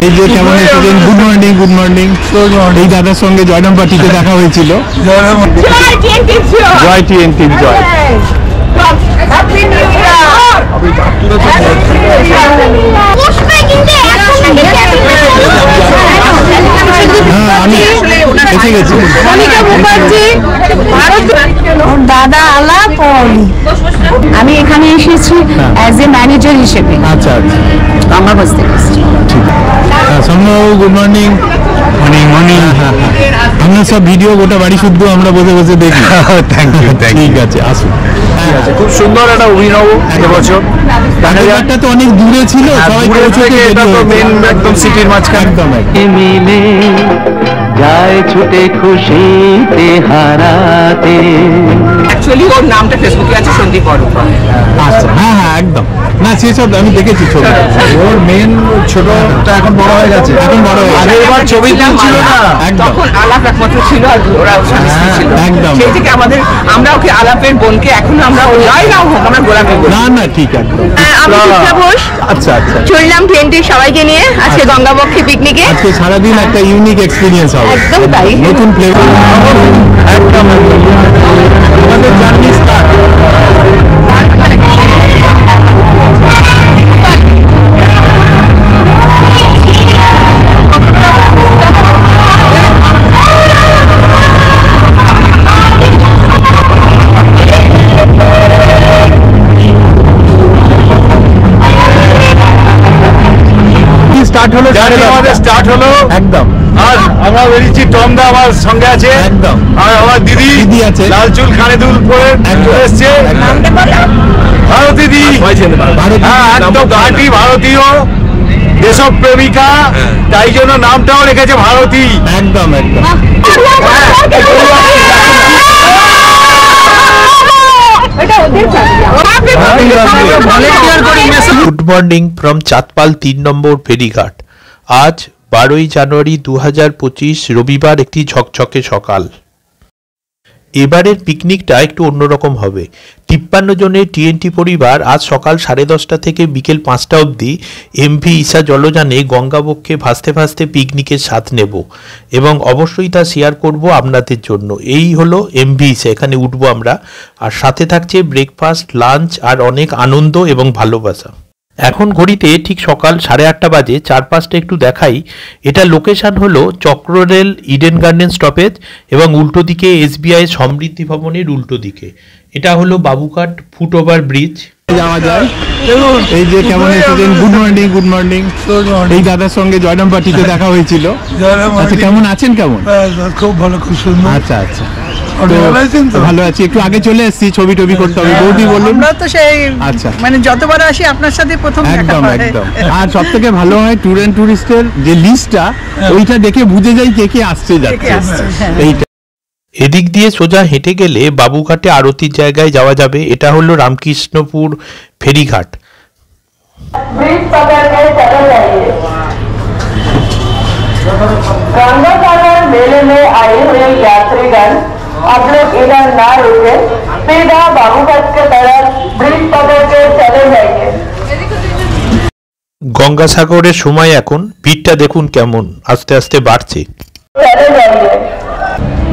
এই যে কেমন এসেছেন? Good morning, good morning. এই দাদার সঙ্গে জয়রাম পার্টিতে দেখা হয়েছিল। জয় টিএনটি, জয়। আমি এসে গেছি। দাদা আলাপ, আমি এখানে এসেছি অ্যাজ এ ম্যানেজার হিসেবে। আচ্ছা আচ্ছা, আমার বসতে এসেছি। ঠিক আছে। সৌম্যবাবু গুড মর্নিং। Morning morning. হ্যাঁ হ্যাঁ, আমরা সব ভিডিও গোটা বাড়ি শুদ্ধ আমরা বসে বসে দেখি। Thank you. ঠিক আছে, আসুন। ঠিক আছে, খুব সুন্দর একটা অভিনব এবছর। ব্যাপারটা তো অনেক দূরে ছিল, সবাই এটা তো মেন একদম সিটির মাঝখানে। একদম মিলে যায় ছুটে খুশিতে হারাতে। অ্যাকচুয়ালি ওর নামটা ফেসবুকে আছে সন্দীপ বড়ুয়া। আচ্ছা, হ্যাঁ হ্যাঁ একদম। না সেসব আমি দেখেছি ছবি। ওর মেন ছোটটা এখন বড় হয়ে গেছে, এখন বড় হয়ে গেছে। আগেরবার ছবি ছিল না, তখন আলাপ একমাত্র ছিল আর ওরা স্বামী স্ত্রী ছিল। একদম। সেই থেকে আমরা ওকে আলাপের বোনকে এখন আমরা যাই না হোক আমরা গোলাপের বোন। না না, ঠিক একদম। আমি দীক্ষা ঘোষ, আচ্ছা আচ্ছা। চললাম টিএনটি সবাইকে নিয়ে আজকে গঙ্গাবক্ষী পিকনিকে। আজকে সারাদিন একটা ইউনিক এক্সপিরিয়েন্স হবে। একদম তাই। নতুন ফ্লেভার। একদম আমাদের জার্নি স্টার্ট। স্টার্ট হলো একদম। আর আমরা বেরিয়েছি, টমদা আমার সঙ্গে আছে একদম। আর আমার দিদি আছে, লাল চুল কানে দুল পরে চলে এসছে। ভারতী দিদি, হ্যাঁ একদম খাঁটি ভারতীয় দেশব প্রেমিকা, তাই জন্য নামটাও রেখেছে ভারতী। একদম একদম। গুড মর্নিং ফ্রম চাঁদপাল 3 নম্বর ফেরিঘাট। আজ 12ই জানুয়ারি 2025 রবিবার, একটি ঝকঝকে সকাল। এবারের পিকনিকটা একটু অন্যরকম হবে। 53 জনের টিএনটি পরিবার আজ সকাল 10:30 থেকে বিকেল 5টা অবধি এমভি ঈশা জলযানে গঙ্গাবক্ষে ভাসতে ভাসতে পিকনিকের স্বাদ নেব এবং অবশ্যই তা শেয়ার করব আপনাদের জন্য। এই হলো এমভি ঈশা, এখানে উঠবো আমরা, আর সাথে থাকছে ব্রেকফাস্ট, লাঞ্চ আর অনেক আনন্দ এবং ভালোবাসা। এখন ঘড়িতে ঠিক সকাল 8:30 বাজে। চারপাশটা একটু দেখাই। এটা লোকেশন হলো চক্ররেল ইডেন গার্ডেন স্টপেজ এবং উল্টো দিকে এসবিআই সমৃদ্ধি ভবনের উল্টো দিকে। এটা হলো বাবুঘাট ফুটওভার ব্রিজ। যাওয়া যায়। এই যে কেমন এসেছেন? Good morning, good morning. এই দাদার সঙ্গে জয়রাম পার্টিতে দেখা হয়েছিল। আচ্ছা, কেমন আছেন? কেমন? খুব ভালো, খুব সুন্দর। আচ্ছা আচ্ছা, ভালো আছি। একটু আগে চলে এসেছি, ছবি টবি করতে হবে। বৌদি বলুন। আমরা তো সেই আচ্ছা, মানে যতবার আসি আপনার সাথে প্রথম দেখা একদম হয়। একদম। আর সব থেকে ভালো হয় ট্যুর এন্ড টুরিস্টের যে লিস্টটা, ওইটা দেখে বুঝে যাই কে কে আসছে যাচ্ছে। এইটা এদিক দিয়ে সোজা হেঁটে গেলে বাবুঘাটে আরতির জায়গায় যাওয়া যাবে। এটা হলো রামকৃষ্ণপুর ফেরিঘাট। गंगासागर मेले में आए हुए यात्रीगण आप लोग इधर ना रुके, सीधा बाबूघाट के तरफ ब्रिज पकड़ के चले जाएंगे। গঙ্গাসাগরের সময় এখন, ভিড়টা দেখুন কেমন আস্তে আস্তে বাড়ছে। चले जाइए।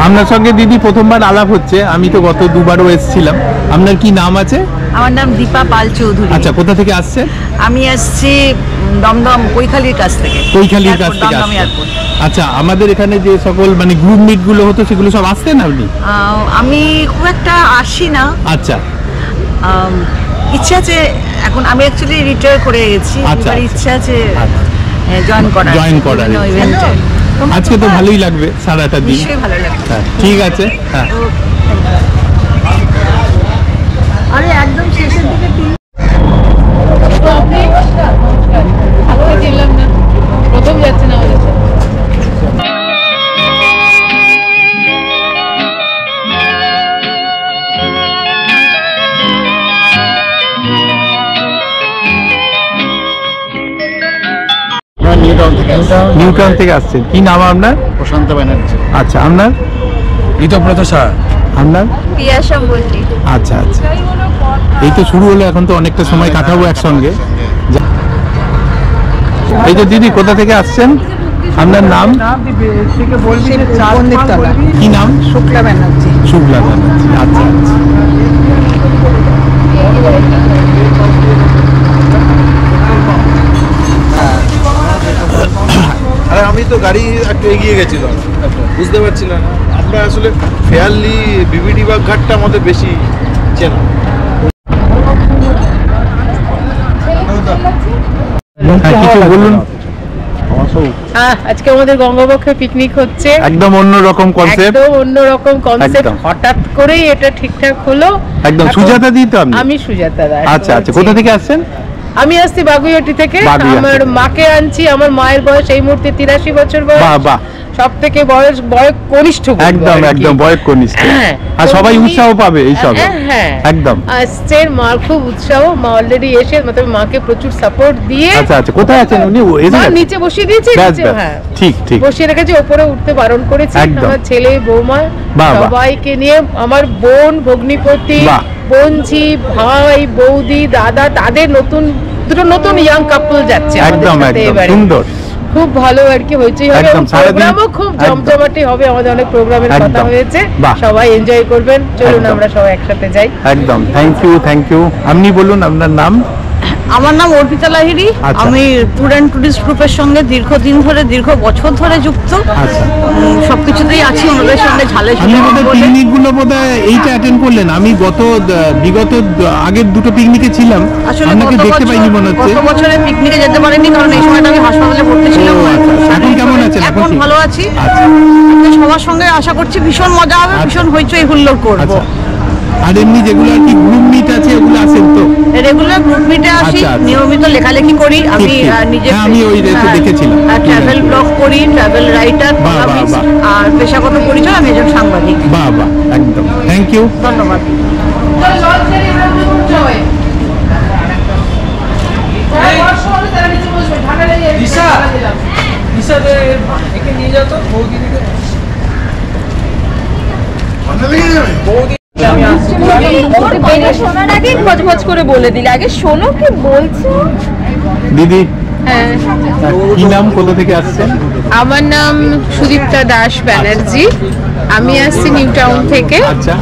আপনার সঙ্গে দিদি প্রথমবার আলাপ হচ্ছে, আমি তো গত দুবারও এসেছিলাম। আপনার কি নাম আছে? আমার নাম দীপা পাল চৌধুরী। আচ্ছা, কোথা থেকে আসছেন? আমি আসছি দমদম কৈখালির কাছ থেকে। কৈখালির কাছ থেকে দমদম আসছেন। এয়ারপোর্ট। আচ্ছা, আমাদের এখানে যে সকল মানে গ্রুপ মিট গুলো হতো সেগুলো সব আসতেন আপনি? আমি খুব একটা আসি না। আচ্ছা, ইচ্ছা আছে, এখন আমি অ্যাকচুয়ালি রিটায়ার করে গেছি। আচ্ছা, এবার ইচ্ছা আছে আচ্ছা। জয়েন করার ইভেন্টে। আজকে তো ভালোই লাগবে সারাটা দিন। নিশ্চয়ই ভালো লাগবে। হ্যাঁ, ঠিক আছে। হ্যাঁ, আরে একদম শেষের দিকে প্রথম যাচ্ছেন আমাদের সাথে। নিউ টাউন থেকে আসছেন। কি নাম আপনার? প্রশান্ত ব্যানার্জি। আচ্ছা, আপনার? ঋতব্রত স্যার। আপনার? পিয়াসা বলছি। আচ্ছা আচ্ছা, এই তো শুরু হলো, এখন তো অনেকটা সময় কাটাবো একসঙ্গে। এই যে দিদি কোথা থেকে আসছেন, আপনার নাম কি নাম? শুক্লা ব্যানার্জি। শুক্লা ব্যানার্জি, আচ্ছা আচ্ছা। আরে আমি তো গাড়ি একটু এগিয়ে গেছিলাম, বুঝতে পারছিলাম না। আমরা আসলে ফেয়ারলি বিবিডি বাগ ঘাটটা আমাদের বেশি চেনা। কিছু বলুন। আজকে আমাদের গঙ্গাবক্ষে পিকনিক হচ্ছে, একদম অন্যরকম কনসেপ্ট, একদম অন্যরকম কনসেপ্ট। একদম। হঠাৎ করেই এটা ঠিকঠাক হলো। একদম। সুজাতা দি তো আপনি? আমি সুজাতা দাস। আচ্ছা আচ্ছা, কোথা থেকে আসছেন? আমি আসছি বাগুইয়াটি থেকে। বাগুইআটি। আমার মাকে আনছি। আমার মায়ের বয়স এই মুহূর্তে 83 বছর বয়স। বাহ বাহ, সব থেকে বয়স কনিষ্ঠ বলবো একদম আর কি। একদম বয়স কনিষ্ঠ। হ্যাঁ। আর সবাই তো উনি- উৎসাহ পাবে এইসব। হ্যাঁ একদম। আসছেন, মার খুব উৎসাহ। মা অলরেডি এসে মাকে প্রচুর সাপোর্ট দিয়ে আচ্ছা আচ্ছা, কোথায় আছেন উনি? মা নিচে বসিয়ে দিয়েছি। ব্যাস, নিচে, ব্যাস। হ্যাঁ ঠিক ঠিক। বসিয়ে রেখেছি, ওপরে উঠতে বারণ করেছি। একদম। আমার ছেলে বৌমা বাহ, বাহ। সবাইকে নিয়ে, আমার বোন ভগ্নিপতি, বাহ। বোনঝি, ভাই, বৌদি, দাদা, তাদের দুটো নতুন ইয়াং কাপল যাচ্ছে আমাদের একদম সাথে একদম এবারে। সুন্দর। খুব ভালো আর কি হইচই হবে, একদম, সারাদিন- প্রোগ্রামও খুব একদম। জমজমাটি হবে। আমাদের অনেক প্রোগ্রামের কথা একদম। হয়েছে, বাহ। সবাই এনজয় করবেন। চলুন একদম। আমরা সবাই একসাথে যাই। একদম, থ্যাংক ইউ থ্যাংক ইউ। আপনি বলুন আপনার নাম? আমার নাম অর্পিতা লাহিড়ী। আচ্ছা। আমি ট্যুর অ্যান্ড ট্যুরিস্ট গ্রুপের সঙ্গে দীর্ঘ বছর ধরে যুক্ত। আচ্ছা। সবকিছুতেই আছি ওনাদের সঙ্গে ঝালে আপনি বোধহয় পিকনিক গুলো বোধহয় এইটা অ্যাটেন্ড করলেন। আমি বিগত আগের দুটো পিকনিকে ছিলাম, আসলে আপনাকে দেখতে পাইনি মনে হচ্ছে। গত বছরে পিকনিকে যেতে পারিনি, কারণ এই সময়টা আমি হাসপাতালে ভর্তি ছিলাম। ও, আচ্ছা, আচ্ছা। এখন কেমন আছেন? এখন এখন ঠিক? ভালো আছি। আচ্ছা সবার সঙ্গে আশা করছি ভীষণ মজা হবে, ভীষণ হইচই হুল্লোড় করবো। আচ্ছা। আর এমনি যেগুলো আর কি গ্রুপ মিট আছে ওগুলো আছেন তো? রেগুলার গ্রুপ মিটে আসি, আচ্ছা, আচ্ছা। নিয়মিত লেখালেখি করি। আমি ঠিক। নিজে হ্যাঁ, আমি ওই রেতে দেখেছিলাম। ট্রাভেল ব্লগ করি, ট্রাভেল রাইটার, বাহ, বাহ, বাহ। আর পেশাগত পরিচয় আমি একজন সাংবাদিক। বাহ বাহ, একদম থ্যাংক ইউ। ধন্যবাদ। শোনার আগে খচখচ করে বলে দিলে, আগে শোনো কি বলছো। দিদি হ্যাঁ, কি নাম, কোথা থেকে আসছেন? আমার নাম সুদীপ্তা দাস ব্যানার্জি। আমি আসছি নিউ টাউন থেকে। আচ্ছা।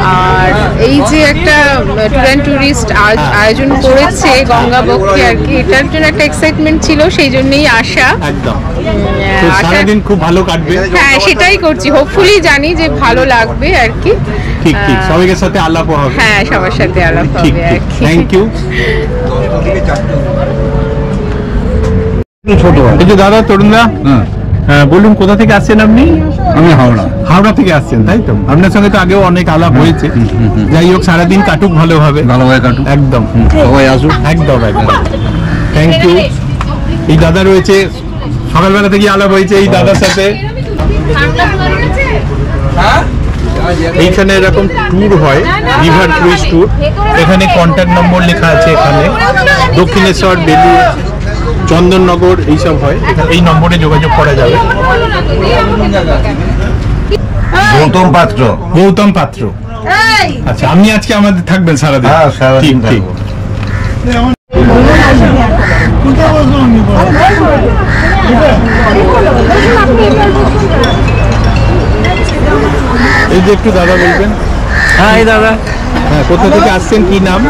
আর এই যে একটা ট্যুর অ্যান্ড ট্যুরিস্ট আয়োজন করেছে গঙ্গাবক্ষে আর কি, এটার জন্য একটা এক্সাইটমেন্ট ছিল, সেই জন্যই আসা। একদম। তো সারাদিন খুব ভালো কাটবে। হ্যাঁ, সেটাই করছি। হোপফুলি জানি যে ভালো লাগবে আর কি। ঠিক ঠিক, সবাইকে সাথে আলাপ হবে। হ্যাঁ, সবার সাথে আলাপ ঠিক হবে আর ঠিক, কি। Thank you. এই যে দাদা তরুণদা, হ্যাঁ বলুন কোথা থেকে আসছেন আপনি? আমি হাওড়া। হাওড়া থেকে আসছেন, তাই তো? আপনার সঙ্গে তো আগেও অনেক আলাপ হয়েছে। যাই হোক, সারাদিন কাটুক ভালোভাবে। ভালোভাবে কাটুক, একদম। সবাই আসুক। একদম একদম, থ্যাংক ইউ। এই দাদা রয়েছে, সকালবেলা থেকে আলাপ হয়েছে এই দাদার সাথে। এইখানে এরকম ট্যুর হয়, রিভার ক্রুজ ট্যুর। এখানে কন্ট্যাক্ট নম্বর লেখা আছে। এখানে দক্ষিণেশ্বর, বেলুড়, চন্দননগর এইসব হয়। এই নম্বরে যোগাযোগ করা যাবে। গৌতম পাত্র। গৌতম পাত্র, আচ্ছা। আপনি আজকে আমাদের থাকবেন সারাদিন? হ্যাঁ, সারাদিন ঠিক ঠিক। এই যে একটু দাদা বলবেন। হ্যাঁ দাদা। হ্যাঁ, কোথা থেকে আসছেন, কি নাম?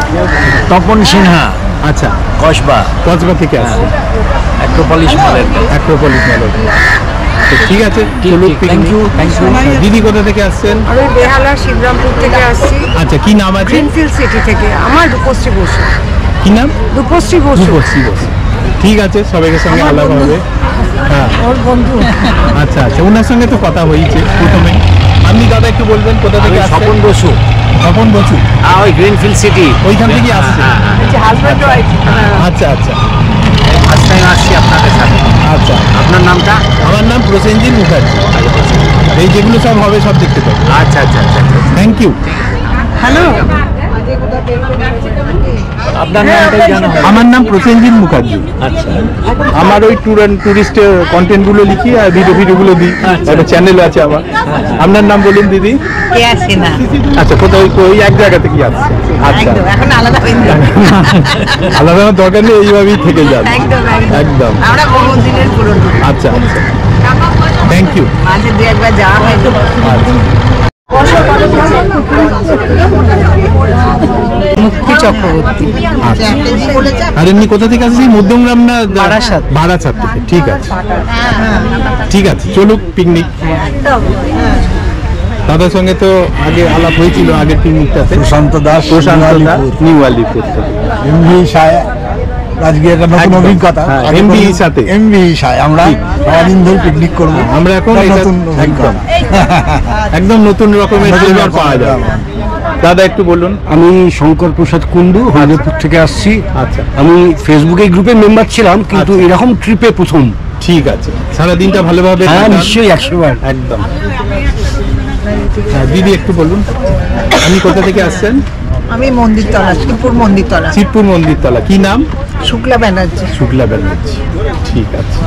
তপন সিনহা, আচ্ছা, কসবা। কসবা থেকে আসছেন। অ্যাক্রোপলিস মলের। অ্যাক্রোপলিস মেলোড। ঠিক আছে, চলুন। Thank you thank you. দিদি কোথা থেকে আসছেন? আমি বেহালা শিবরামপুর থেকে আসছি, আচ্ছা, কি নাম আছে? গ্রিনফিল্ড সিটি থেকে। আমার রূপশ্রী বসু। কি নাম? রূপশ্রী বসু। রূপশ্রী বসু। ঠিক আছে, সবাইকে সঙ্গে আলাপ হবে। হ্যাঁ, ওর বন্ধু। আচ্ছা আচ্ছা, ওনার সঙ্গে তো কথা হয়েছে প্রথমে। আপনি দাদা একটু বলবেন কোথা থেকে আসছেন? স্বপন বসু। স্বপন বসু, ওই গ্রিনফিল্ড সিটি ওইখান থেকে আসছে। Husband wife. আচ্ছা আচ্ছা ফার্স্ট টাইম আসছি আপনাদের সাথে। আচ্ছা। আপনার নামটা? আমার নাম প্রসেনজিৎ মুখার্জি। এই যেগুলো সব হবে সব দেখতে পাবো। আচ্ছা আচ্ছা আচ্ছা। Thank you. হ্যালো। আপনার নামটাই জানা হয়। আমার নাম প্রসেনজিৎ মুখার্জি। আচ্ছা। আমার ওই ট্যুর অ্যান্ড ট্যুরিস্ট কন্টেন্ট গুলো লিখি আর ভিডিওগুলো দিই। একটা চ্যানেল আছে আমার। আপনার নাম বলুন দিদি। কে আছে না? আচ্ছা, কোথায় ওই এক জায়গা থেকে আসছে? আচ্ছা এখন আলাদা হয়ে আলাদা হওয়ার দরকার নেই, এইভাবেই থেকে যান। একদম আমরা বহু দিনের পুরনো। আচ্ছা আচ্ছা, থ্যাংক ইউ। মাঝে দু একবার যাওয়া হয় তো। মুক্তি চক্রবর্তী। আর এমনি কোথা থেকে আসছি? মধ্যমগ্রাম না বারাসাত? বারাসাত থেকে। ঠিক আছে ঠিক আছে, চলুক পিকনিক। দাদার সঙ্গে তো আগে আলাপ হয়েছিল আগের পিকনিকটাতে। প্রশান্ত দাস, নিউ আলিপুর থেকে। এমভি সায় আজকে একটা নতুন অভিজ্ঞতা। এমভি সাথে আমরা সারাদিন ধরে পিকনিক করবো। আমরা এখন একদম নতুন রকমের ফ্লেভার পাওয়া যাবে। দাদা একটু বলুন। আমি শঙ্কর প্রসাদ কুন্ডু, হরিদেবপুর থেকে আসছি। আচ্ছা, আমি ফেসবুকে গ্রুপে মেম্বার ছিলাম, কিন্তু এরকম ট্রিপে প্রথম। ঠিক আছে, সারাদিনটা ভালোভাবে। হ্যাঁ নিশ্চয়ই, 100 বার। একদম। দিদি একটু বলুন, আপনি কোথা থেকে আসছেন? আমি মন্দিরতলা, শিবপুর মন্দিরতলা। শিবপুর মন্দিরতলা। কি নাম? শুক্লা ব্যানার্জি। শুক্লা ব্যানার্জি, ঠিক আছে।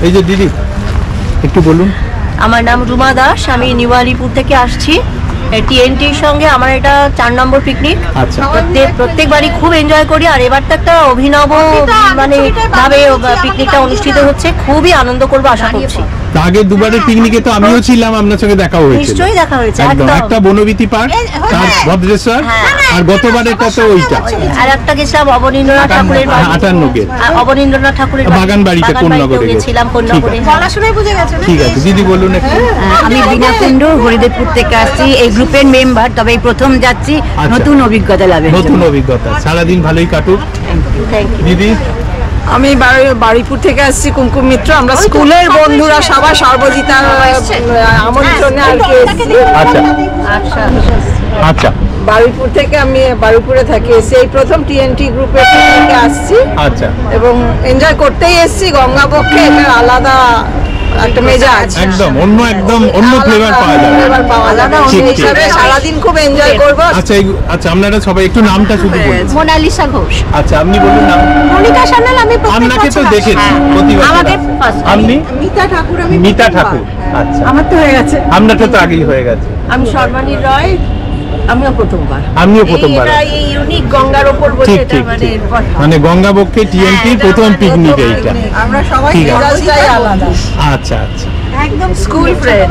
এই যে দিদি একটু বলুন। আমার নাম রুমা দাস, আমি নিউ আলিপুর থেকে আসছি। টিএনটির সঙ্গে আমার এটা 4 নম্বর পিকনিক। আচ্ছা, প্রত্যেকবারই খুব এনজয় করি, আর এবার তো একটা অভিনব মানে ভাবে পিকনিকটা অনুষ্ঠিত হচ্ছে। খুবই আনন্দ করবো আশা করছি। আগের দুবারের পিকনিকে তো আমিও ছিলাম, আপনার সঙ্গে দেখা হয়েছিল। নিশ্চয়ই দেখা হয়েছে। একদম, একটা বনবিতি পার্ক, তার ভদ্রেশ্বর, আর গতবারেরটা তো ওইটা। আর একটা গেছিলাম অবনীন্দ্রনাথ ঠাকুরের বাড়ি, 58 অবনীন্দ্রনাথ ঠাকুরের বাগান বাড়িতে কোন্নগরে গেছিলাম। কোন্নগরে পড়াশোনায় বুঝে গেছে। ঠিক আছে দিদি বলুন একটু। আমি বিনা কুন্ডু, হরিদেবপুর থেকে আসছি, এই গ্রুপের মেম্বার। তবে এই প্রথম যাচ্ছি, নতুন অভিজ্ঞতা লাভের জন্য। নতুন অভিজ্ঞতা, সারাদিন ভালোই কাটুক। দিদি? আমি বারুইপুর থেকে আসছি, কুমকুম মিত্র। আমরা স্কুলের বন্ধুরা সবাই সর্বজিতার আমন্ত্রণে আর কি এসেছি। আচ্ছা আচ্ছা, বারুইপুর থেকে, আমি বারুইপুরে থাকি। এসে এই প্রথম টিএনটি গ্রুপের থেকে আসছি। আচ্ছা, এবং এনজয় করতেই এসেছি। গঙ্গাবক্ষে এটা আলাদা একটা মেজাজ, একদম অন্য ফ্লেভার পাওয়া যাবে। সেই হিসাবে সারাদিন খুব এনজয় করবো। আচ্ছা আচ্ছা, আপনারা সবাই একটু নামটা শুধু বলুন। মোনালিসা ঘোষ। আচ্ছা, আপনি বলুন নাম। মনিকা সান্যাল। আমি আপনাকে তো দেখেছি প্রতিবার। আপনি? মিতা ঠাকুর। মিতা ঠাকুর। আচ্ছা, আমার তো হয়ে গেছে। আপনারটা তো আগেই হয়ে গেছে। আমি সর্বাণী রয়। আমিও প্রথমবার। এই ইউনিক গঙ্গার উপর বসে, এটা মানে গঙ্গাবক্ষে টিএনটি প্রথম পিকনিক এইটা। আমরা সবাই মেজাজটাই আলাদা। আচ্ছা আচ্ছা, একদম স্কুল ফ্রেন্ড।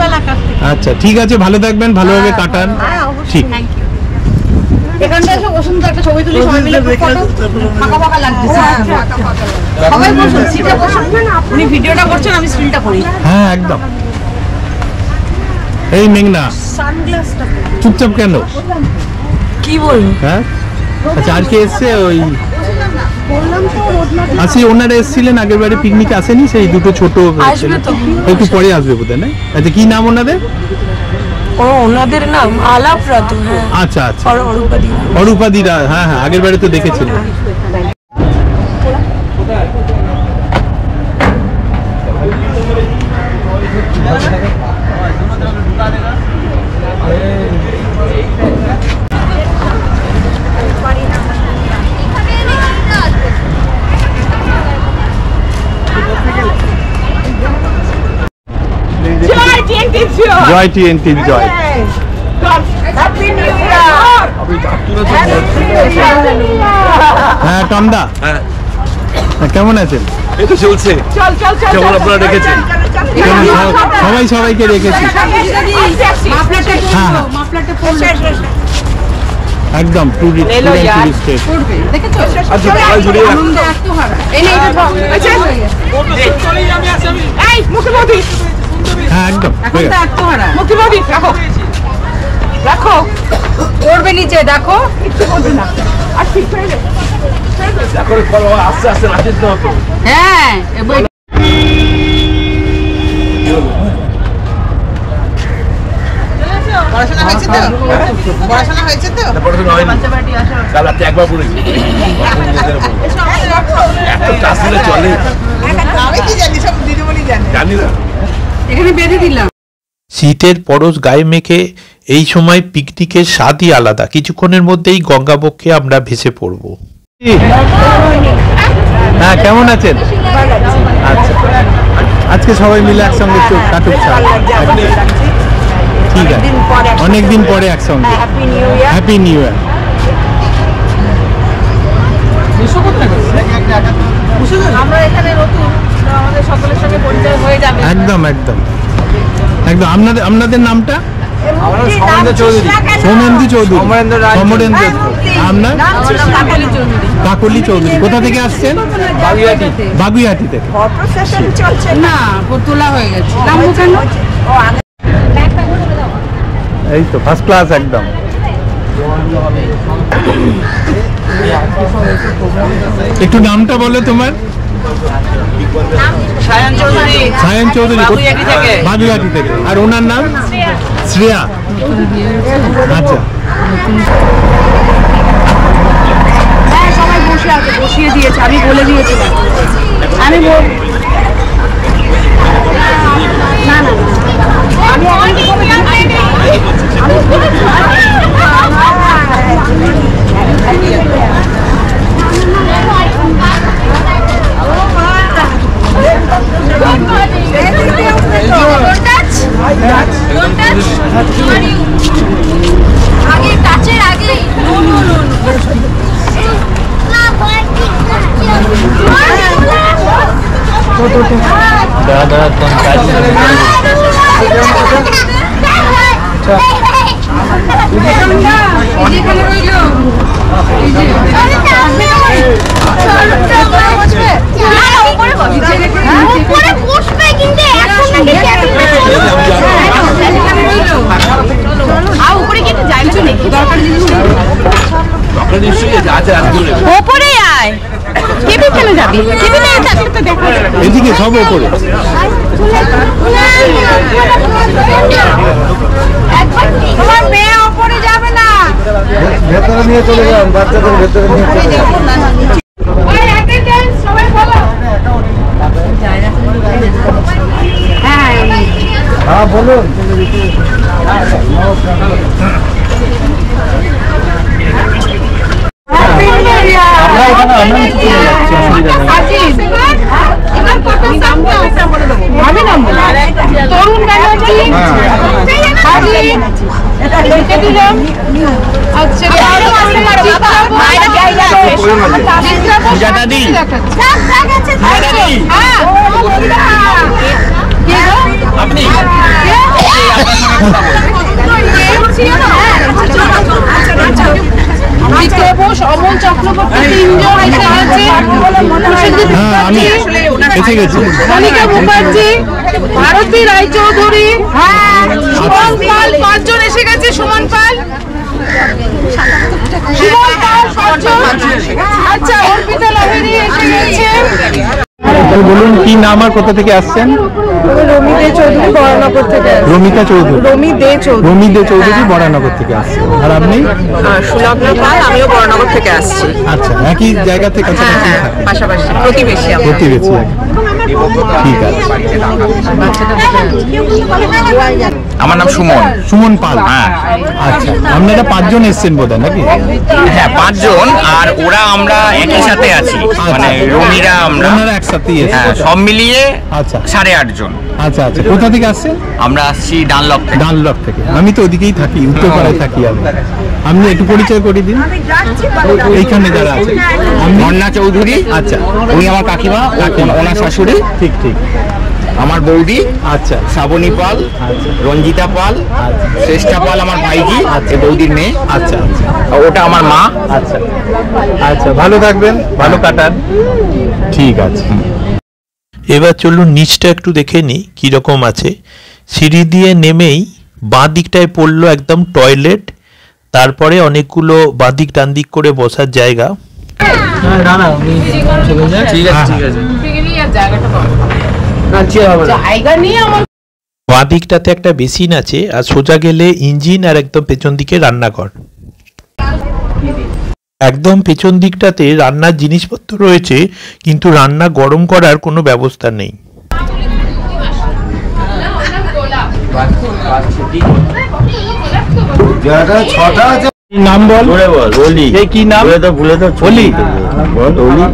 আচ্ছা ঠিক আছে, ভালো থাকবেন, ভালোভাবে কাটান। ঠিক। এখানটা এসে বসুন তো, একটা ছবি তুলি সবাই মিলে। ফটো ফাঁকা ফাঁকা লাগছে। সবাই বসুন, সিটে বসুন। আপনি ভিডিওটা করছেন, আমি স্ক্রিনটা করি। হ্যাঁ একদম। এই মেঘনা, চুপচাপ কেন? কি বলবো? হ্যাঁ আচ্ছা, আর কে এসছে? ওই ওনারা এসেছিলেন আগের বারে পিকনিকে, আসেনি? সেই দুটো ছোট একটু পরে আসবে বোধ হয়, না? আচ্ছা, কি নাম ওনাদের? ওনাদের নাম আলাপরাত। আচ্ছা আচ্ছা, অরূপাদিরা। হ্যাঁ হ্যাঁ, আগের বারে তো দেখেছিলাম। জয় টিএনটি, জয়। হ্যাঁ টমদা, কেমন আছেন? এই তো চলছে, যেমন আপনারা রেখেছেন। সবাই সবাইকে রেখেছি। হ্যাঁ একদম হ্যাঁ একদম। রাখো, করবে নিচে, দেখো। আস্তে আস্তে নাচের তো হতো। হ্যাঁ, পড়াশোনা হয়েছে তো? পড়াশোনা হয়েছে তো? পড়াশোনা হয়নি, কাল রাতে একবার পড়েছি। এত ক্লাস দিলে চলে? আমি কি জানি, সব দিদিমণি জানি না। এখানে বেঁধে দিলাম। শীতের পরশ গায়ে মেখে এই সময় পিকনিকের স্বাদই আলাদা। কিছুক্ষণের মধ্যেই গঙ্গাবক্ষে আমরা ভেসে পড়ব। হ্যাঁ, কেমন আছেন? আচ্ছা, আজকে সবাই মিলে একসঙ্গে কাটুক। ঠিক আছে, অনেকদিন পরে একসঙ্গে। Happy new year. Happy new year. আমরা এখানে নতুন, তো আমাদের সকলের সঙ্গে পরিচয় হয়ে যাবে। একদম একদম একদম। আপনাদের নামটা? সৌমেন্দ্র চৌধুরী। সৌমেন্দ্র চৌধুরী। সমরেন্দ্র রায়। সমরেন্দ্র। আপনার? কাকলি চৌধুরী। কাকলি চৌধুরী। কোথা থেকে আসছেন? বাগুইহাটি। বাগুইহাটি থেকে। ফটো সেশন চলছে না তোলা হয়ে গেছে নামবো কেন? এই তো ফার্স্ট ক্লাস একদম। একটু নামটা বলো তোমার। সায়ন চৌধুরী। সায়ন চৌধুরী। বাগুইহাটি থেকে। বাগুইহাটি থেকে। আর ওনার নাম? শ্রেয়া। আচ্ছা। হ্যাঁ সবাই বসে আছে, বসিয়ে দিয়েছে, আমি বলে দিয়েছিলাম। আমি না না আগে টাচের আগে দাদা কোন কাজ ওপরে আয়, টিভি কেন যাবি? টিভিতে থাকলে তো দেখো। এদিকে সব ওপরে। তোমার মেয়ে ওপরে যাবে না। ভেতরে নিয়ে চলে যান, বাচ্চাদের ভেতরে নিয়ে চলে যান। সবাই বলো। হ্যাঁ বলুন। আমি নাম তরুণ ব্যানার্জি। দিলাম। আচ্ছা আপনি অমল চক্রবর্তী তিনজন এসে আছে। আমি এসে গেছি। মনিকা মুখার্জি, ভারতী রায়চৌধুরী, সুমন পাল, পাঁচজন এসে গেছে। সুমন পাল, আচ্ছা অর্পিতা লাহিড়ী এসে গেছে। বলুন কি নাম আর কোথা থেকে আসছেন? রমি দে চৌধুরী বরানগর থেকে। রমিতা চৌধুরী। রমি দে চৌধুরী। রমি দে চৌধুরী বরানগর থেকে আসছেন। আর আপনি? সুলগ্না পাল, আমিও বরানগর থেকে আসছি। আচ্ছা, একই জায়গা থেকে কাছাকাছি থাকেন? পাশাপাশি প্রতিবেশী আমরা। প্রতিবেশী। ঠিক আছে। আমার নাম সুমন। সুমন পাল। আচ্ছা, আপনারা পাঁচজন এসছেন বোধহয় নাকি? হ্যাঁ পাঁচজন, আর ওরা আমরা একই সাথে আছি, মানে রমিরা আমরা আপনারা একসাথেই এসেছেন? হ্যাঁ সব মিলিয়ে আচ্ছা 8.5 জন। আচ্ছা আচ্ছা। কোথা থেকে আসছেন? আমরা আসছি ডানলপ থেকে। ডানলপ থেকে। আমি তো ওদিকেই থাকি, উত্তরপাড়ায় থাকি আমি। আপনি একটু পরিচয় করে দিন এইখানে যারা আছে। মন্না চৌধুরী। আচ্ছা, উনি আমার কাকিমা, ওনার শাশুড়ি। ঠিক ঠিক। আমার বৌদি। আচ্ছা, শ্রাবণী পাল, রঞ্জিতা পাল, শ্রেষ্ঠা পাল আমার ভাইজি, বৌদির মেয়ে। আচ্ছা আচ্ছা। ওটা আমার মা। আচ্ছা আচ্ছা, ভালো থাকবেন, ভালো কাটান। ঠিক আছে। এবার চলুন নিচটা একটু দেখে নিই কীরকম আছে। সিঁড়ি দিয়ে নেমেই বাঁ দিকটায় পড়লো একদম টয়লেট, তারপরে অনেকগুলো বাঁ দিক ডান দিক করে বসার জায়গা। ঠিক আছে ঠিক আছে। জায়গা নিয়ে আমার বাঁ দিকটাতে একটা বেসিন আছে, আর সোজা গেলে ইঞ্জিন, আর একদম পেছন দিকে রান্নাঘর। একদম পেছন দিকটাতে রান্নার জিনিসপত্র রয়েছে, কিন্তু রান্না গরম করার কোনো ব্যবস্থা নেই। জায়গা 6টা আছে। নাম বল, ওলি এই কি নাম? ভুলে তো ওলি বল, ওলি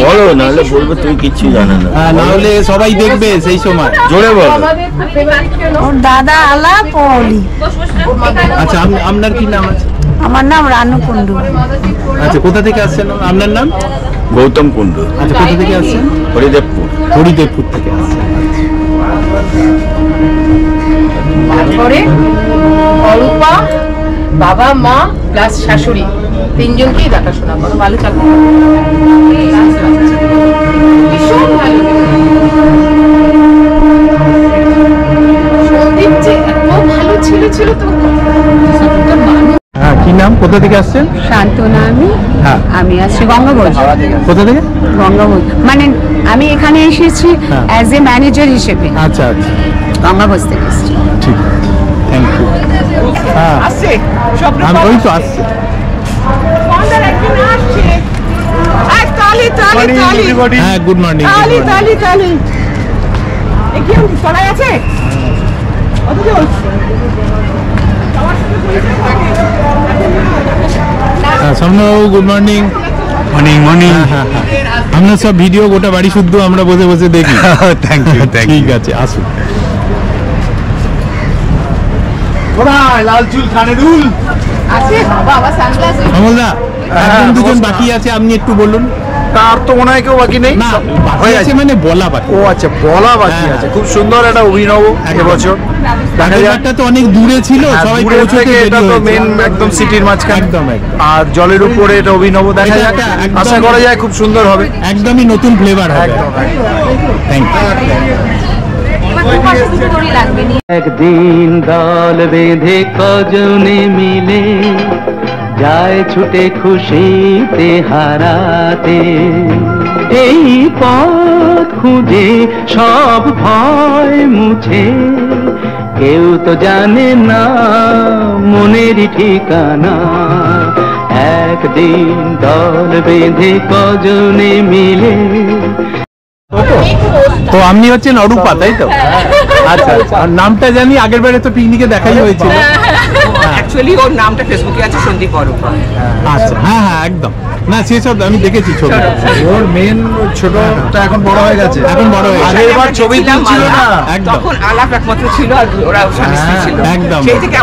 বলো, নাহলে বলবো তুই কিচ্ছু জানে না। হ্যাঁ, না হলে সবাই দেখবে সেই সময়। জোরে বল। ওর দাদা আলাপ ও অলি। আচ্ছা, আপনার কি নাম আছে? আমার নাম রানু কুন্ডু। আচ্ছা, কোথা থেকে আসছেন? আপনার নাম? গৌতম কুন্ডু। আচ্ছা, কোথা থেকে আসছেন? হরিদেবপুর। হরিদেবপুর থেকে আসছেন। তারপরে অরূপা, বাবা মা প্লাস শাশুড়ি তিনজনকেই দেখাশোনা করো, ভালো চাকরি করো। ভীষণ ভালো। সন্দীপ যে এত ভালো ছেলে ছিল তো। হ্যাঁ, কি নাম? কোথা থেকে আসছেন? শান্তনা আমি। হ্যাঁ, আমি আসছি গঙ্গাগঞ্জ। কোথা থেকে? গঙ্গাগঞ্জ মানে আমি এখানে এসেছি অ্যাজ এ ম্যানেজার হিসেবে। আচ্ছা আচ্ছা, গঙ্গাগঞ্জ থেকে এসেছি। ঠিক, থ্যাংক ইউ। হ্যাঁ, আসছে আমি ওই তো আসছি। হ্যাঁ, গুড মর্নিং। সামনেবাবু, গুড মর্নিং। Morning morning. আমরা সব ভিডিও গোটা বাড়ি শুদ্ধ আমরা বসে বসে দেখি। Thank you. ঠিক আছে, আসুন। লাল চুল কানে দুল আছে বাবা, আমার সানগ্লাস। কমলদা, একজন দুজন বাকি আছে, আপনি একটু বলুন। তার তো মনে হয় কেউ বাকি নেই। না, বাকি আছে মানে বলা বাকি। ও আচ্ছা, বলা বাকি আছে। খুব সুন্দর একটা অভিনব এবছর। ঢাকাটা তো অনেক দূরে ছিল, সবাই পৌঁছতে এটা তো মেন একদম সিটির মাঝখানে, আর জলের উপরে এটা অভিনব দেখা যায়। আশা করা যায় খুব সুন্দর হবে, একদমই নতুন ফ্লেভার হবে। Thank you. একদিন দল বেঁধে কজনে মিলে যায় ছুটে খুশিতে হারাতে, এই পথ খুঁজে সব ভয় মুছে, কেউ তো জানে না মনেরই ঠিকানা। একদিন দল বেঁধে কজনে মিলে। তো আপনি হচ্ছেন অরূপা, তাই তো? আচ্ছা আচ্ছা, আর নামটা জানি, আগের বারে তো পিকনিকে দেখাই হয়েছিল। অ্যাকচুয়ালি ওর নামটা ফেসবুকে আছে সন্দীপ অরূপা। আচ্ছা, হ্যাঁ হ্যাঁ, একদম। না, সেসব আমি দেখেছি ছবি। ওর মেন ছোটটা এখন বড় হয়ে গেছে। এখন বড় হয়ে গেছে। আগেরবার ছবি ছিল না, তখন আলাপ একমাত্র ছিল, আর ওরা স্বামী স্ত্রী ছিল। একদম। সেই থেকে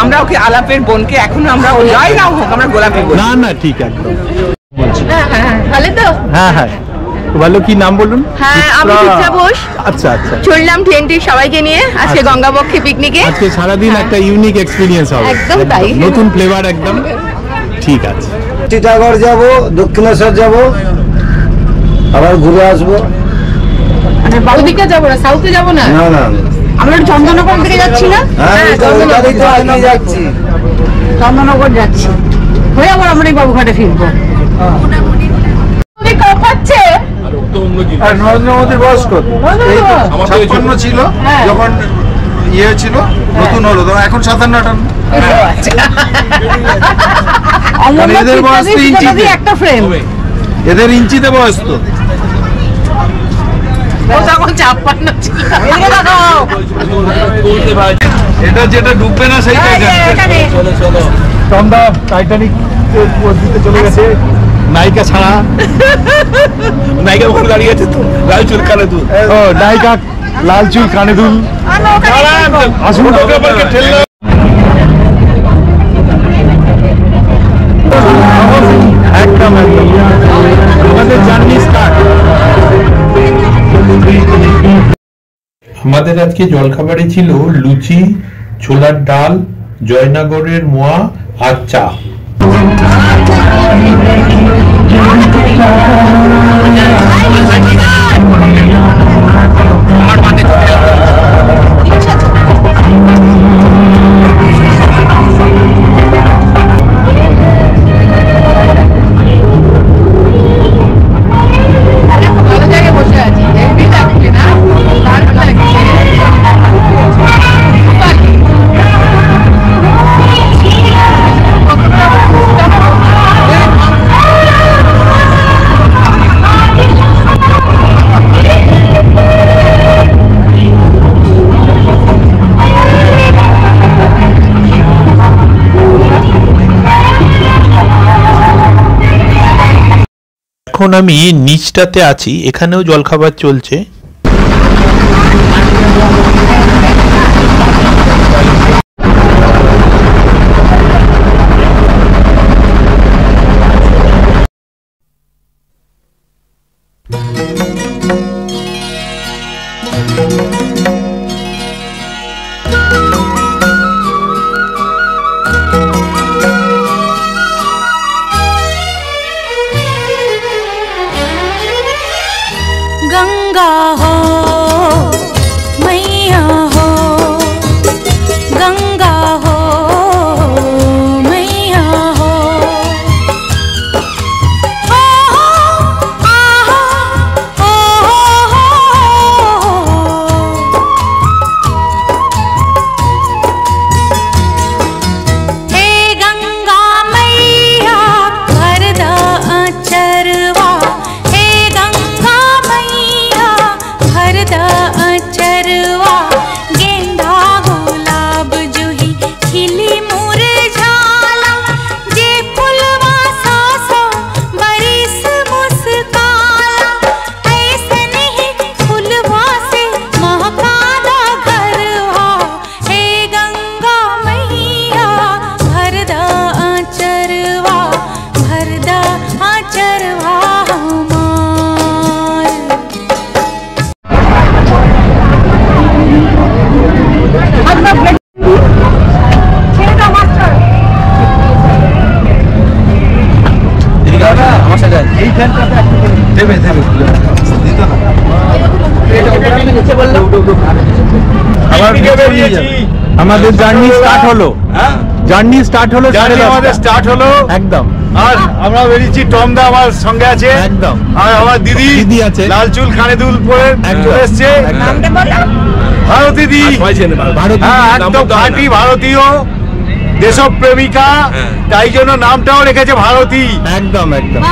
আমরা ওকে আলাপের বোনকে এখনো আমরা ও যাই না হোক আমরা গোলাপি বলি। না না, ঠিক, একদম। ভালো তো? হ্যাঁ হ্যাঁ, ভালো। কি নাম বলুন? হ্যাঁ, আমি চিত্রা ঘোষ। আচ্ছা আচ্ছা, চললাম টিএনটি সবাইকে নিয়ে আজকে গঙ্গাবক্ষে পিকনিকে। আজকে সারাদিন একটা ইউনিক এক্সপিরিয়েন্স হবে। একদম তাই। নতুন ফ্লেভার একদম। ঠিক আছে। টিটাগড় যাব, দক্ষিণেশ্বর যাব, আবার ঘুরে আসবো। ওদিকে যাবো না, সাউথে যাবো না। না না, আমরা একটু চন্দননগর দিকে যাচ্ছি না? হ্যাঁ, চন্দননগর তো আগে যাচ্ছি। চন্দননগর যাচ্ছি, হয়ে আবার আমরা এই বাবুঘাটে ফিরবো। কাঁপাচ্ছে। আর নরেন্দ্র মোদীর বয়স কত? 56 ছিল যখন ইয়ে ছিল, নতুন হলো তো এখন 57-58। এদের বয়স তো ইঞ্চিতে, একটা ফ্রেম। এদের ইঞ্চিতে বয়স তো। ও তখন 56 ছিল। এটা যেটা ডুববে না সেইটাই জানবে। চলো চন্দা টাইটানিক দিতে চলে গেছে নায়িকা ছাড়া। নায়িকা ওখানে দাঁড়িয়ে আছে তো, লাল চুল কানে দুল। ও নায়িকা লাল চুল কানে দুল। আসুন ওকে ঠেললো। একদম একদম, আমাদের জার্নি স্টার্ট। আমাদের আজকে জলখাবারে ছিল লুচি, ছোলার ডাল, জয়নগরের মোয়া আর চা। ভালো জায়গায় বসে আছি, হেভি লাগছে না? দারুণ লাগছে। এখন আমি নিচটাতে আছি, এখানেও জলখাবার চলছে। गंगा हो मैया हो, गंगा हो मैया हो, हे गंगा मैया भर द अचरवा, हे गंगा मैया भर द अचरवा, गेंदा गुलाब जूही खिली मुरझाला, जे फुलवा सासो बरिस मुस्काला, ऐसन ही फुलवा से महकाला घरवा, हे गंगा मैया भर द अचरवा, भर द अचरवा हमार। আমাদের জার্নি স্টার্ট হলো, জার্নি স্টার্ট হলো, আমাদের স্টার্ট হলো একদম। আর আমরা বেরিয়েছি, টমদা আমার সঙ্গে আছে একদম, আর আমার দিদি আছে, লাল চুল কানে দুল পরে এসছে, ভারতী দি, একদম খাঁটি ভারতীয় দেশপ্রেমিকা, তাই জন্য নামটাও রেখেছে ভারতী। একদম একদম,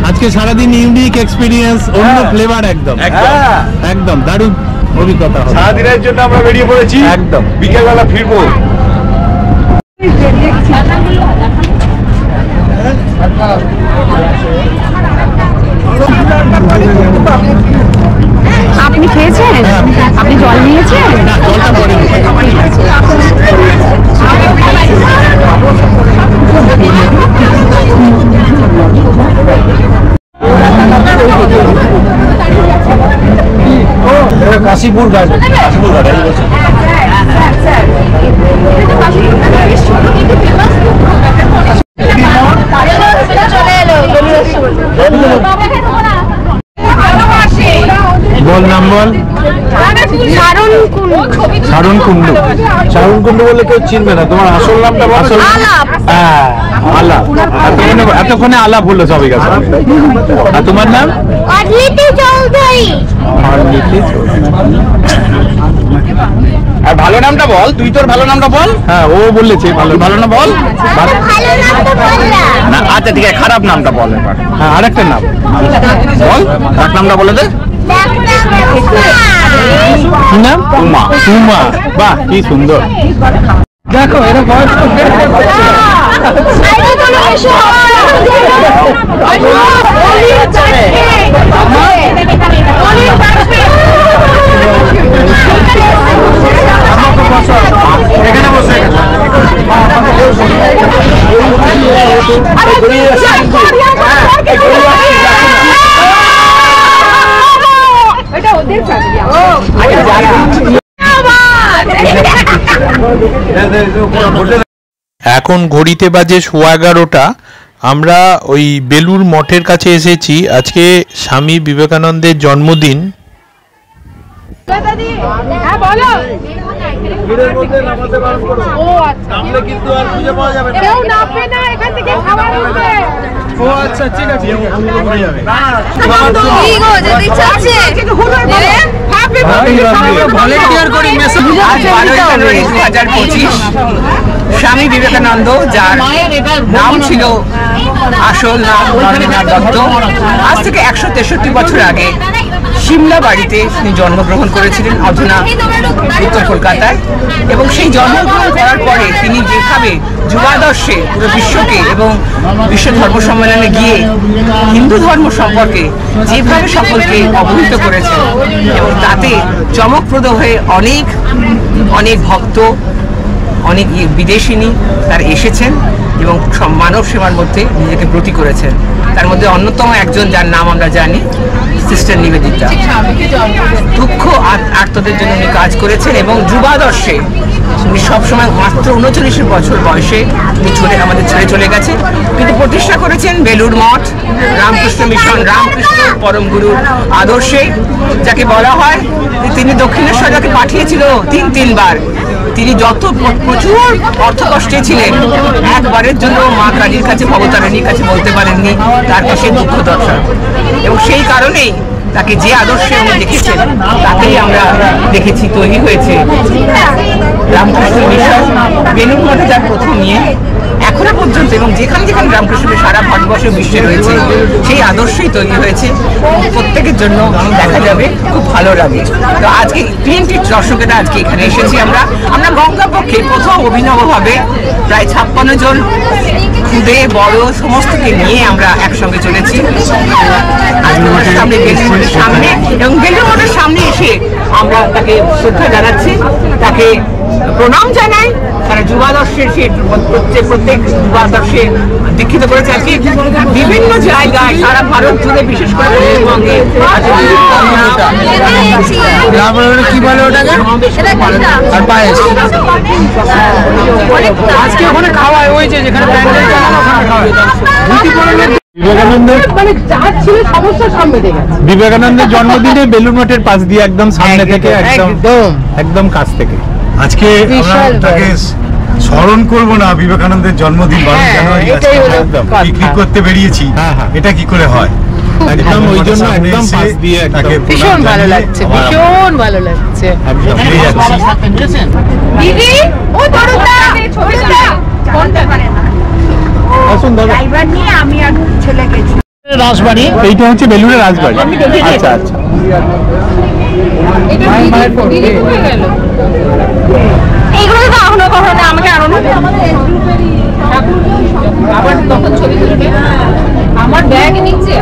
আজকে সারাদিন ইউনিক এক্সপিরিয়েন্স, অন্য ফ্লেভার, একদম একদম দারুণ অভিজ্ঞতা। সারাদিনের জন্য আমরা বেরিয়ে পড়েছি, একদম বিকেলবেলা ফিরবো। আপনি খেয়েছেন? আপনি জল নিয়েছেন? না, জলটা পরে কাশীপুর গার্ডেন, কাশীপুর গার্ডেন বল, নাম বল। সারণ কুণ্ডু, সারণ কুণ্ডু বলে কেউ চিনবে না, তোমার আসল নামটা বল। হ্যাঁ, আলাপ, এতক্ষণে আলাপ হলো সবাই কাছে। আর তোমার নাম? আর ভালো নামটা বল, তুই তোর ভালো নামটা বল। হ্যাঁ, ও বলেছে ভালো, ভালো না বল না। আচ্ছা ঠিক আছে, খারাপ নামটা বল এবার। হ্যাঁ, আরেকটা নাম বল, তার নামটা বলে দে। কি নাম? উমা। উমা, বাহ কি সুন্দর। দেখো এরা বয়স এখানে বসে এখন ঘড়িতে বাজে 11:15। আমরা ওই বেলুর মঠের কাছে এসেছি, আজকে স্বামী বিবেকানন্দের জন্মদিন। স্বামী বিবেকানন্দ, যার নাম ছিল আসল নাম রবীন্দ্রনাথ দত্ত, আজ থেকে 163 বছর আগে সিমলা বাড়িতে তিনি জন্মগ্রহণ করেছিলেন অধুনা উত্তর কলকাতায়, এবং সেই জন্মগ্রহণ করার পরে তিনি যেভাবে যুবাদর্শে পুরো বিশ্বকে এবং বিশ্ব ধর্ম সম্মেলনে গিয়ে হিন্দু ধর্ম সম্পর্কে যেভাবে সকলকে অবহিত করেছেন, এবং তাতে চমকপ্রদ হয়ে অনেক অনেক ভক্ত, অনেক বিদেশিনী তারা এসেছেন এবং মানব সেবার মধ্যে নিজেকে ব্রতী করেছেন। তার মধ্যে অন্যতম একজন যার নাম আমরা জানি, সিস্টার নিবেদিতা। দুঃখ আর্তদের জন্য উনি কাজ করেছেন এবং যুবাদর্শে উনি সবসময় মাত্র 39 বছর বয়সে আমাদের ছেড়ে চলে গেছেন, কিন্তু প্রতিষ্ঠা করেছেন বেলুড় মঠ, রামকৃষ্ণ মিশন, রামকৃষ্ণ পরম গুরুর আদর্শে, যাকে বলা হয় তিনি দক্ষিণেশ্বর যাকে পাঠিয়েছিল তিনবার। তিনি যত প্রচুর অর্থকষ্টে ছিলেন, একবারের জন্য মা কালীর কাছে, ভবতারিণীর কাছে বলতে পারেননি তার কাছে দুঃখ দর্শন, এবং সেই কারণেই তাকে যে আদর্শে উনি দেখেছেন তাকেই আমরা দেখেছি তৈরি হয়েছে রামকৃষ্ণ মিশন। বেলুড় মঠে যার প্রথম নিয়ে এখনো পর্যন্ত, এবং যেখানে যেখানে রামকৃষ্ণ সারা ভারতবর্ষে বিশ্বে রয়েছে, সেই আদর্শই তৈরি হয়েছে। প্রত্যেকের জন্য দেখা যাবে, খুব ভালো লাগে। তো আজকে TNT দর্শকেরা আজকে এখানে এসেছি আমরা গঙ্গাপক্ষে প্রথম অভিনবভাবে প্রায় 56 জন খুদে বড় সমস্তকে নিয়ে আমরা একসঙ্গে চলেছি সামনে, বেলুড় মঠের সামনে, এবং বেলুড় মঠের সামনে এসে আমরা তাকে শ্রদ্ধা জানাচ্ছি, তাকে প্রণাম জানাই। তারা যুবাদর্শের প্রত্যেক যুবাদর্শে দীক্ষিত করেছে। আজকে বিভিন্ন জায়গায় সারা ভারত জুড়ে, বিশেষ করে পশ্চিমবঙ্গে কি বলে ওটাকে, আর পায়েস আজকে ওখানে খাওয়ায়, ওই যে যেখানে প্যান্ডেল চালানো ওখানে খাওয়ায়। বিবেকানন্দের জন্মদিনে বেলুড় মঠের পাশ দিয়ে একদম সামনে থেকে, একদম কাছ থেকে। আজকে তাকে স্মরণ করবো না, বিবেকানন্দের জন্মদিন 12 জানুয়ারি পিকনিক করতে বেরিয়েছি, এটা কি করে হয়? একদম ওই জন্য একদম পাশ দিয়ে তাকে ভীষণ ভালো লাগছে, ভীষণ ভালো লাগছে। দিদি ও দরুদা ছবিটা কোনটা করে না, আসুন দাদা। ড্রাইভার নিয়ে আমি আর ছেলে গেছি রাজবাড়ি, এইটা হচ্ছে বেলুড়ের রাজবাড়ি। আচ্ছা আচ্ছা, এইগুলো তো এখনো কখনো আমাকে আরো আবার তখন ছবি তুলবে, আমার ব্যাগ নিচ্ছে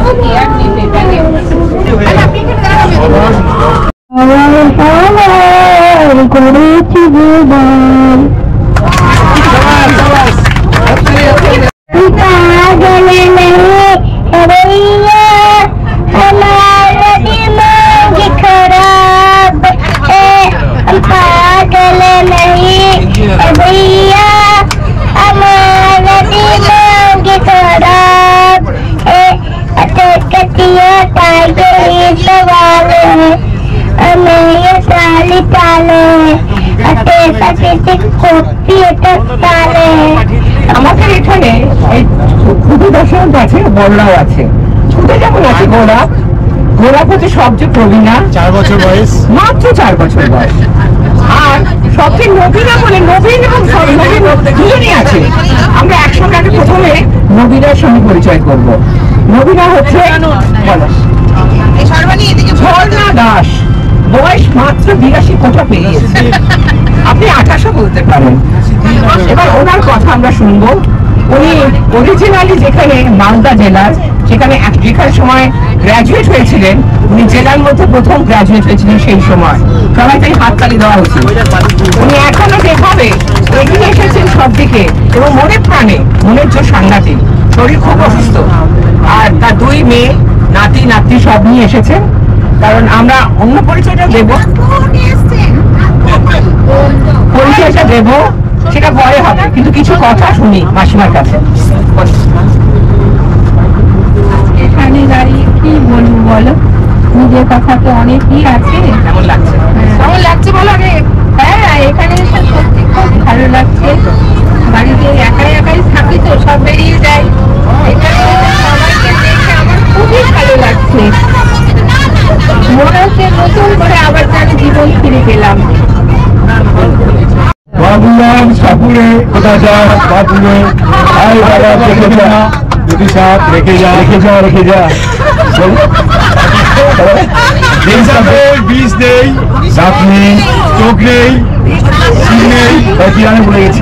আমাদের এখানে খুদে দর্শক আছে, বড়রাও আছে। খুদে যেমন আছে গোলাপ হচ্ছে সবচেয়ে প্রবীণা, 4 বছর বয়স, মাত্র 4 বছর বয়স। আর সবচেয়ে নবীনা বলে নবীন এবং নবীন দুজনই আছে। আমরা একসঙ্গে আগে প্রথমে নবীনার সঙ্গে পরিচয় করব। নবীনা হচ্ছে ঝর্ণা দাস, বয়স মাত্র 82 কোটা পেরিয়েছে, আপনি 28 বলতে পারেন। এবার ওনার কথা আমরা শুনবো। উনি অরিজিনালি যেখানে মালদা জেলার, যেখানে সময় গ্রাজুয়েট হয়েছিলেন, উনি জেলার মধ্যে প্রথম গ্রাজুয়েট হয়েছিলেন সেই সময়, সবাই তাই হাততালি দেওয়া উচিত। উনি এখনো যেভাবে এগিয়ে এসেছেন সব দিকে, এবং মনে প্রাণে, মনের জোর সাংঘাতিক, শরীর খুব অসুস্থ, আর তার 2 মেয়ে, নাতি নাতি সব নিয়ে এসেছেন। কারণ আমরা অন্য পরিচয়টা দেব, পরিচয়টা দেব সেটা পরে হবে, কিন্তু কিছু কথা শুনি মাসিমার কাছে। এখানে দাঁড়িয়ে কি বলবো বলো, নিজের কথা তো অনেকই আছে। কেমন লাগছে? কেমন লাগছে বলো আগে। হ্যাঁ, এখানে এসে সত্যি খুব ভালো লাগছে। বাড়িতে একাই থাকি তো, সব বেরিয়ে যায়, এখানে সবাইকে দেখে আমার খুবই ভালো লাগছে। মনে হচ্ছে নতুন করে আবার যেন জীবন ফিরে পেলাম। বাবুলাম সাপুরে কোথা যা, বাবুলে আয় বাবা রেখে যা, যদি সাপ রেখে যা, রেখে যা, রেখে যা। বীজ নেই, দাঁত নেই, চোখ নেই, শিং নেই, বলে গেছি,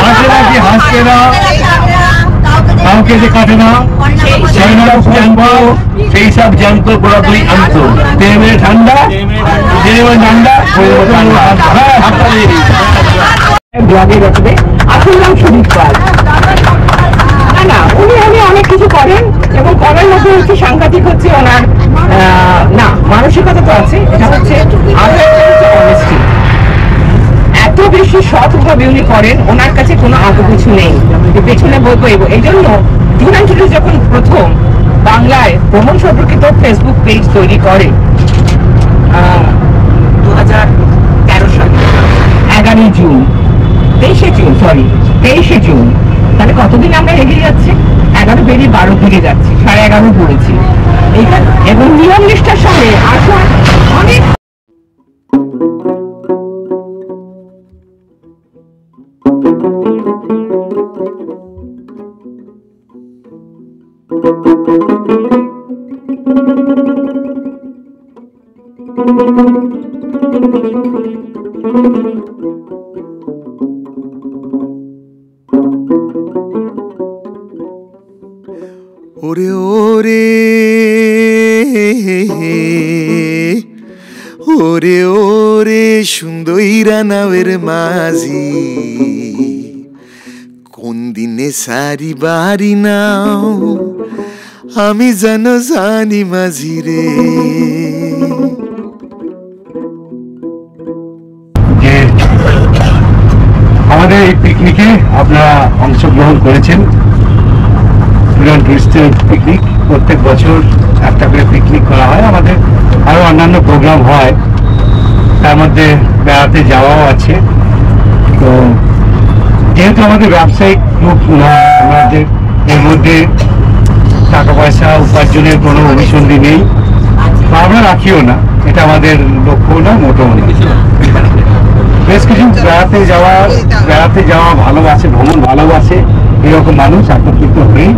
হাসে না কি হাসছে না, কাউকে যে কাটে না, সেই সব জ্যান্ত পুরোপুরি আনত প্রেমের ঠান্ডা, ঠান্ডা ব্লগে গেছে। আসল নাম সুদীপ পাল। না উনি অনেক কিছু করেন এবং করার মধ্যে হচ্ছে সাংঘাতিক হচ্ছে ওনার না মানসিকতা তো আছে, এটা হচ্ছে অনেস্টি। এত বেশি সৎভাবে উনি করেন, ওনার কাছে কোনো আগে কিছু নেই, পেছনে বলবো। এই জন্য ধুনান্টুলি যখন প্রথম বাংলায় ভ্রমণ সম্পর্কিত ফেসবুক পেজ তৈরি করে 2013 সালে 11 জুন 23শে জুন, তাহলে কতদিন আমরা এগিয়ে যাচ্ছি? 11 বেরিয়ে 12 থেকে যাচ্ছি, 11.5 পড়েছি এইখানে। এবং নিয়ম নিষ্ঠার সঙ্গে আসুন অনেক ওরে ওরে ওরে ওরে সুন্দরীরা নামের মাঝি, কোন দিনে সারি বাড়ি নাও আমি যেন জানি মাঝি রে। আমাদের এই পিকনিকে আপনারা অংশগ্রহণ করেছেন। টুরিস্টের পিকনিক প্রত্যেক বছর একটা করে পিকনিক করা হয়, আমাদের আরো অন্যান্য প্রোগ্রাম হয়, তার মধ্যে বেড়াতে যাওয়াও আছে। তো যেহেতু আমাদের ব্যবসায়িক গ্রুপ নয়, আমাদের এর মধ্যে টাকা পয়সা উপার্জনের কোনো অভিসন্ধি নেই, আমরা রাখিও না, এটা আমাদের লক্ষ্য না, মোটেও নেই। বেশ কিছু বেড়াতে যাওয়া ভালোবাসে, ভ্রমণ ভালোবাসে এরকম মানুষ একত্রিত হয়ে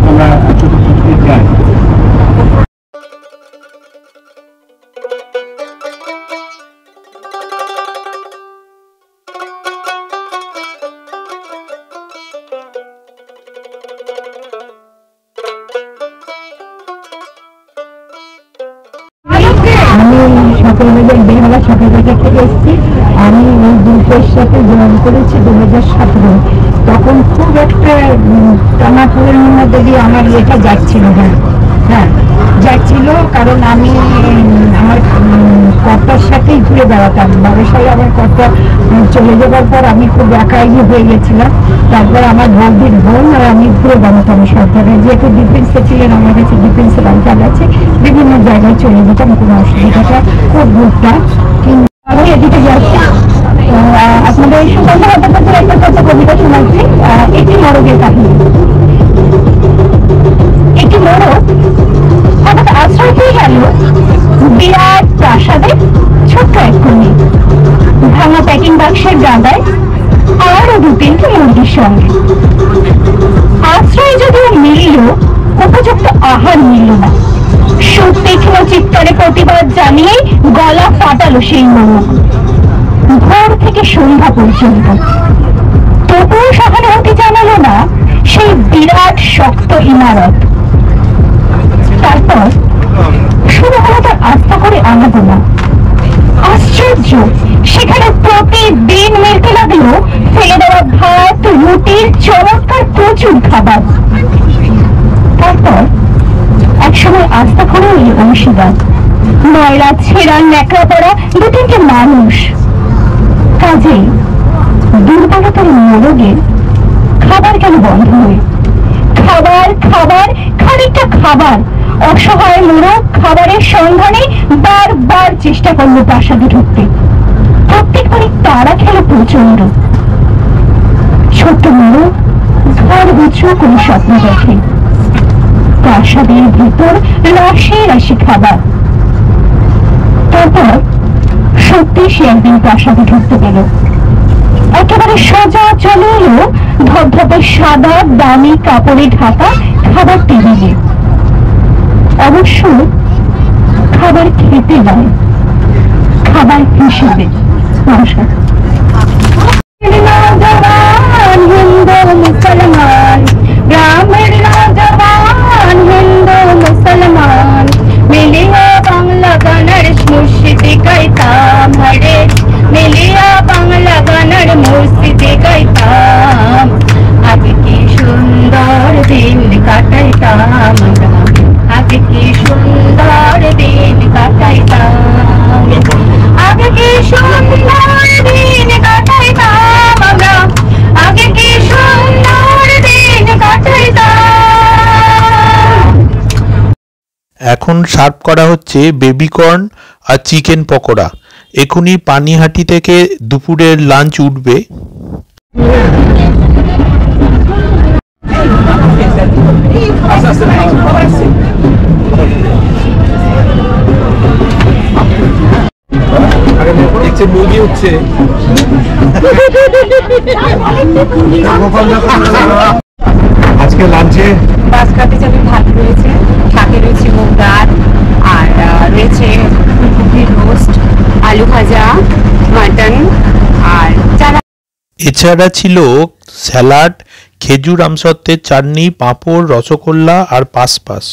আমরা ছোট ছোট যাই। সকালবেলা বেহালা সকাল বাজার থেকে এসেছি। আমি ওই গ্রুপের সাথে জয়েন করেছি 2017। তখন খুব একটা টানাপোড়ের মধ্যে দিয়ে আমার এটা যাচ্ছিল, হ্যাঁ যাচ্ছিল, কারণ আমি আমার কর্তার সাথেই ঘুরে বেড়াতাম। 12 সালে আমার কর্তা চলে যাবার পর আমি খুব একাই হয়ে গেছিলাম। তারপর আমার বৌদির বোন আর আমি ঘুরে বেড়াতাম সব জায়গায়, যেহেতু ডিফেন্সে ছিলেন, আমার কাছে ডিফেন্সের অঞ্চল আছে, বিভিন্ন জায়গায় চলে যেতাম, কোনো অসুবিধাটা খুব ঘুরতাম। কিন্তু আমি এদিকে যাচ্ছি, আপনাদের এই সুগন্ধ একটা কথা কবিতা শোনাচ্ছি। একটি মোরগের কাহিনী। একটি মোরগ হঠাৎ আশ্রয় পেয়ে গেল বিরাট প্রাসাদে ছোট্ট এক কোণে, ভাঙা প্যাকিং বাক্সের গাদায় আরো 2-3টি মুরগির সঙ্গে। আশ্রয় যদিও মিলল, উপযুক্ত আহার মিলল না। সুখ তীক্ষ্ণ চিৎকারে প্রতিবাদ জানিয়ে গলা ফাটালো সেই মোরগ ভোর থেকে সন্ধ্যা পর্যন্ত। তবুও সহানুভূতি জানালো না সেই বিরাট শক্ত ইমারত। তারপর শুরু হলো তার আস্থা করে আনাগোনা। আশ্চর্য, সেখানে প্রতিদিন মিলতে লাগলো ফেলে দেওয়া ভাত, রুটির চমৎকার প্রচুর খাবার। তারপর একসময় আস্থা করে ওই অংশীদার, ময়লা ছেঁড়া ন্যাকড়া পড়া 2-3টে মানুষ। কাজেই দুর্বলতার মোরগের খাবার কেন বন্ধ হয়ে? খাবার খাবার খানিকটা খাবার। অসহায় মোরগ খাবারের সন্ধানে বারবার চেষ্টা করলো প্রাসাদে ঢুকতে। প্রত্যেকবারই তারা খেলো প্রচন্ড। ছোট্ট মোরগ ঘর উঁচু করে স্বপ্ন দেখে, প্রাসাদের ভিতর রাশি রাশি খাবার। তারপর সত্যি সে একদিন প্রাসাদে ঢুকতে গেল। একেবারে সোজা চলে এলো ধবধবে সাদা দামি কাপড়ে ঢাকা খাবার টেবিলে। অবশ্য খাবার খেতে হয়, খাবার হিসেবে। নমস্কার। নওজওয়ান হিন্দু মুসলমান, গ্রামের নওজওয়ান হিন্দু মুসলমান, মিলিয়া বাংলা গানের মুর্শিদি গাইতাম হরে, মিলিয়া বাংলা গানের মুর্শিদি গাইতাম। আগে কি সুন্দর দিন কাটাইতাম আমরা, আগে কি সুন্দর দিন কাটাইতাম, আগে কি সুন্দর দিন কাটাইতাম আমরা, আগে কি সুন্দর দিন কাটাইতাম। এখন সার্ভ করা হচ্ছে বেবিকর্ন আর চিকেন পকোড়া। এখনই পানিহাটি থেকে দুপুরের লাঞ্চ উঠবে। মুরগি উঠছে। আজকে লাঞ্চে বাঁশকাঠি চালের ভাত রয়েছে, শাকে রয়েছে মুগ ডাল, আর রয়েছে ফুলকপির রোস্ট, আলু ভাজা, মাটন আর চানা। এছাড়া ছিল স্যালাড, খেজুর আমসত্ত্বের চাটনি, পাঁপড়, রসগোল্লা আর পাসপাস।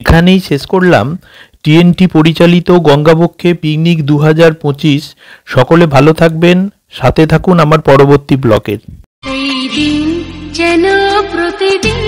এখানেই শেষ করলাম টিএনটি পরিচালিত গঙ্গাবক্ষে পিকনিক 2025। সকলে ভালো থাকবেন, সাথে থাকুন আমার পরবর্তী ব্লগের। এই দিন যেন প্রতিদিন